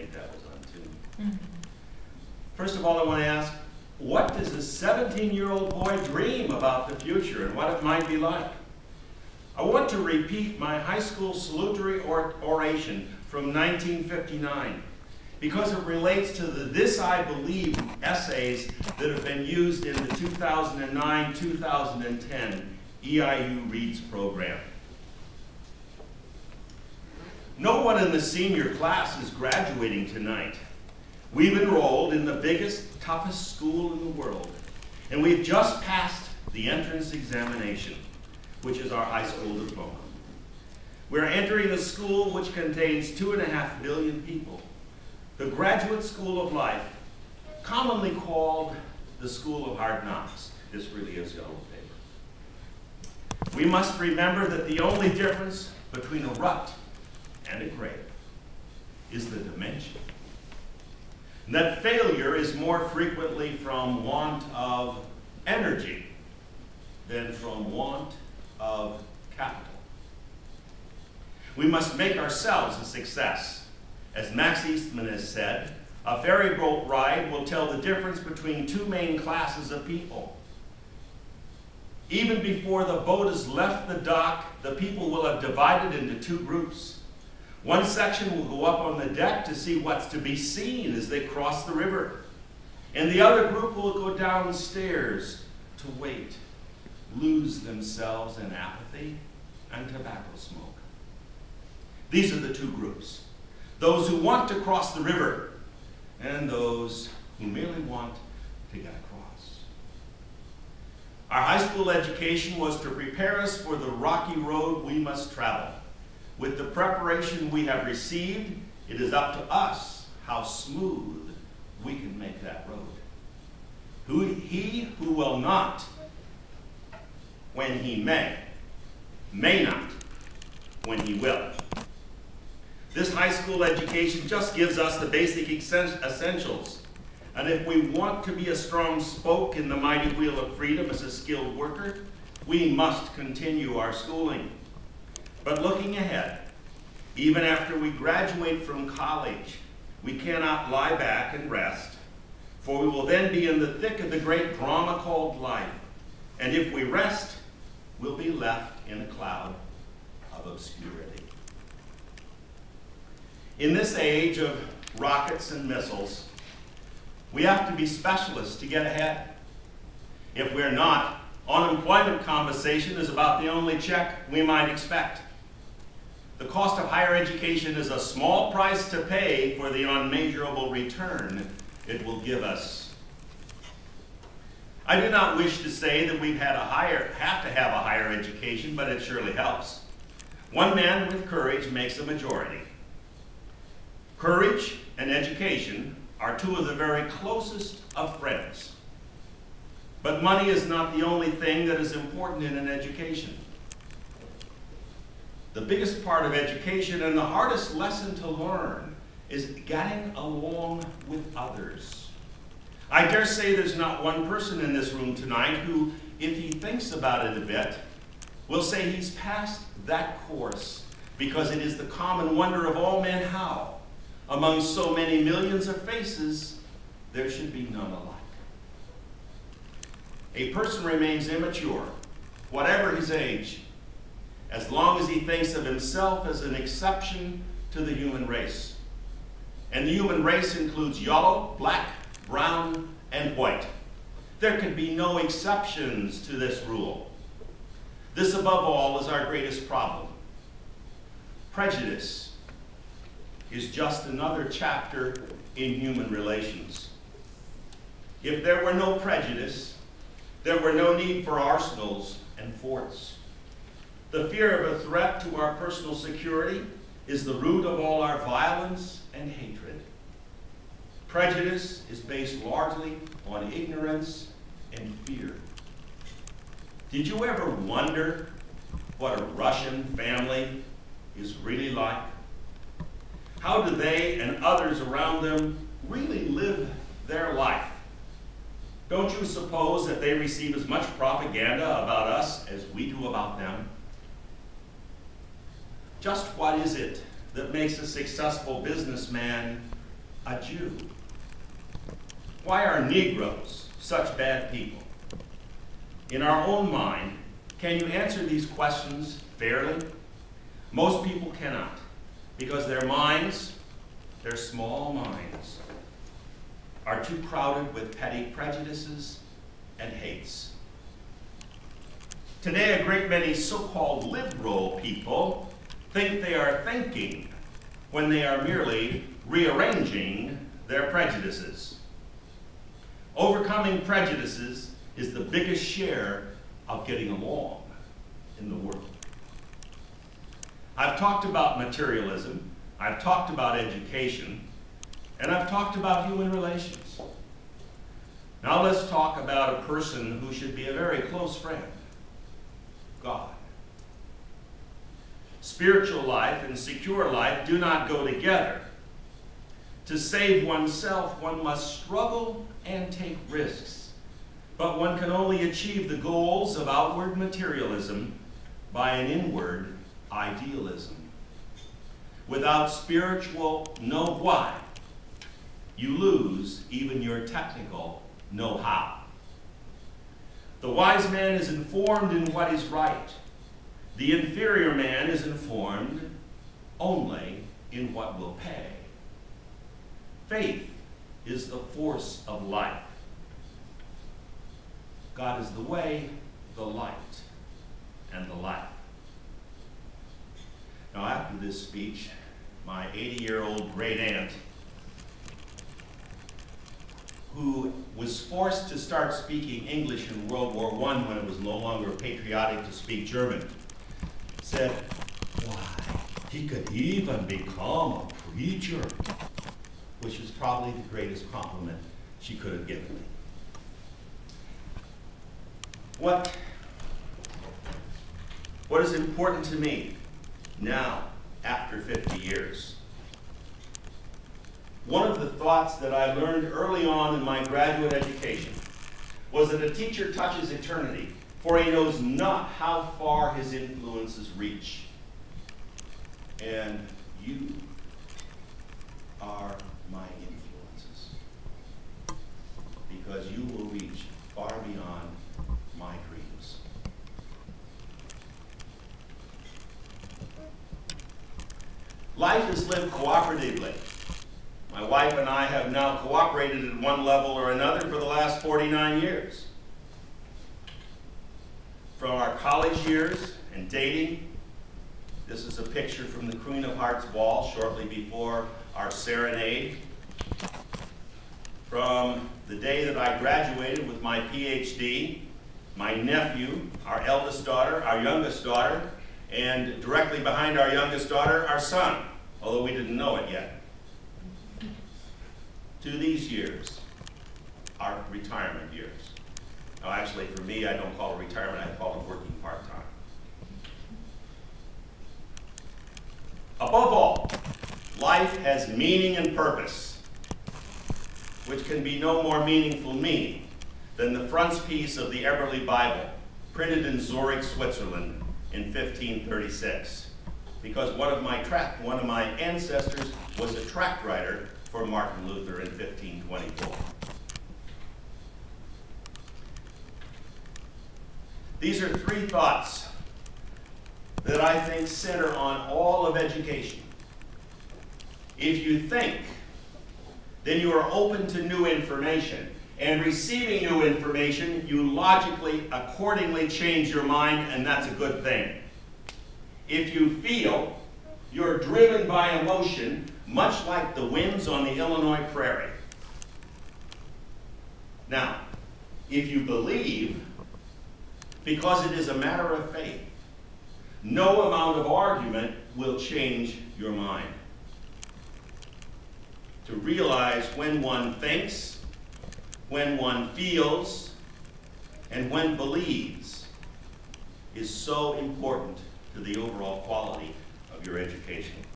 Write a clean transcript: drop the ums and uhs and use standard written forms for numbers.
think that was on tune. First of all, I want to ask, what does a 17-year-old boy dream about the future and what it might be like? I want to repeat my high school salutatory oration from 1959 because it relates to the This I Believe essays that have been used in the 2009-2010 EIU Reads program. No one in the senior class is graduating tonight. We've enrolled in the biggest, toughest school in the world, and we've just passed the entrance examination, which is our high school diploma. We're entering a school which contains 2.5 million people, the graduate school of life, commonly called the school of hard knocks. This really is yellow paper. We must remember that the only difference between a rut and a grave is the dimension. And that failure is more frequently from want of energy than from want of capital. We must make ourselves a success. As Max Eastman has said, a ferryboat ride will tell the difference between two main classes of people. Even before the boat has left the dock, the people will have divided into two groups. One section will go up on the deck to see what's to be seen as they cross the river. And the other group will go downstairs to wait, lose themselves in apathy and tobacco smoke. These are the two groups. Those who want to cross the river and those who merely want to get across. Our high school education was to prepare us for the rocky road we must travel. With the preparation we have received, it is up to us how smooth we can make that road. He who will not, when he may not, when he will. This high school education just gives us the basic essentials. And if we want to be a strong spoke in the mighty wheel of freedom as a skilled worker, we must continue our schooling. But looking ahead, even after we graduate from college, we cannot lie back and rest, for we will then be in the thick of the great drama called life. And if we rest, we'll be left in a cloud of obscurity. In this age of rockets and missiles, we have to be specialists to get ahead. If we're not, unemployment compensation is about the only check we might expect. The cost of higher education is a small price to pay for the unmeasurable return it will give us. I do not wish to say that we've have to have a higher education, but it surely helps. One man with courage makes a majority. Courage and education are two of the very closest of friends. But money is not the only thing that is important in an education. The biggest part of education and the hardest lesson to learn is getting along with others. I dare say there's not one person in this room tonight who, if he thinks about it a bit, will say he's passed that course because it is the common wonder of all men how, among so many millions of faces, there should be none alike. A person remains immature, whatever his age, as long as he thinks of himself as an exception to the human race. And the human race includes yellow, black, brown, and white. There can be no exceptions to this rule. This, above all, is our greatest problem. Prejudice is just another chapter in human relations. If there were no prejudice, there were no need for arsenals and forts. The fear of a threat to our personal security is the root of all our violence and hatred. Prejudice is based largely on ignorance and fear. Did you ever wonder what a Russian family is really like? How do they and others around them really live their life? Don't you suppose that they receive as much propaganda about us as we do about them? Just what is it that makes a successful businessman a Jew? Why are Negroes such bad people? In our own mind, can you answer these questions fairly? Most people cannot, because their minds, their small minds, are too crowded with petty prejudices and hates. Today, a great many so-called liberal people think they are thinking when they are merely rearranging their prejudices. Overcoming prejudices is the biggest share of getting along in the world. I've talked about materialism, I've talked about education, and I've talked about human relations. Now let's talk about a person who should be a very close friend, God. Spiritual life and secure life do not go together. To save oneself, one must struggle and take risks. But one can only achieve the goals of outward materialism by an inward idealism. Without spiritual know-why, you lose even your technical know-how. The wise man is informed in what is right. The inferior man is informed only in what will pay. Faith is the force of life. God is the way, the light, and the life. Now, after this speech, my 80-year-old great aunt, who was forced to start speaking English in World War I when it was no longer patriotic to speak German, said, "Why, he could even become a preacher," which was probably the greatest compliment she could have given me. What is important to me now, after 50 years? One of the thoughts that I learned early on in my graduate education was that a teacher touches eternity, for he knows not how far his influences reach. And you are my influences, because you will reach far beyond my dreams. Life is lived cooperatively. My wife and I have now cooperated at one level or another for the last 49 years. From our college years and dating, this is a picture from the Queen of Hearts ball shortly before our serenade. From the day that I graduated with my PhD, my nephew, our eldest daughter, our youngest daughter, and directly behind our youngest daughter, our son, although we didn't know it yet. To these years, our retirement years. Now actually for me, I don't call it retirement, I call it working part-time. Above all, life has meaning and purpose, which can be no more meaningful meaning than the frontispiece of the Eberly Bible, printed in Zurich, Switzerland in 1536, because one of my ancestors was a tract writer for Martin Luther in 1524. These are three thoughts that I think center on all of education. If you think, then you are open to new information, and receiving new information, you logically, accordingly change your mind, and that's a good thing. If you feel, you're driven by emotion, much like the winds on the Illinois prairie. Now, if you believe, because it is a matter of faith, no amount of argument will change your mind. To realize when one thinks, when one feels, and when believes is so important to the overall quality of your education.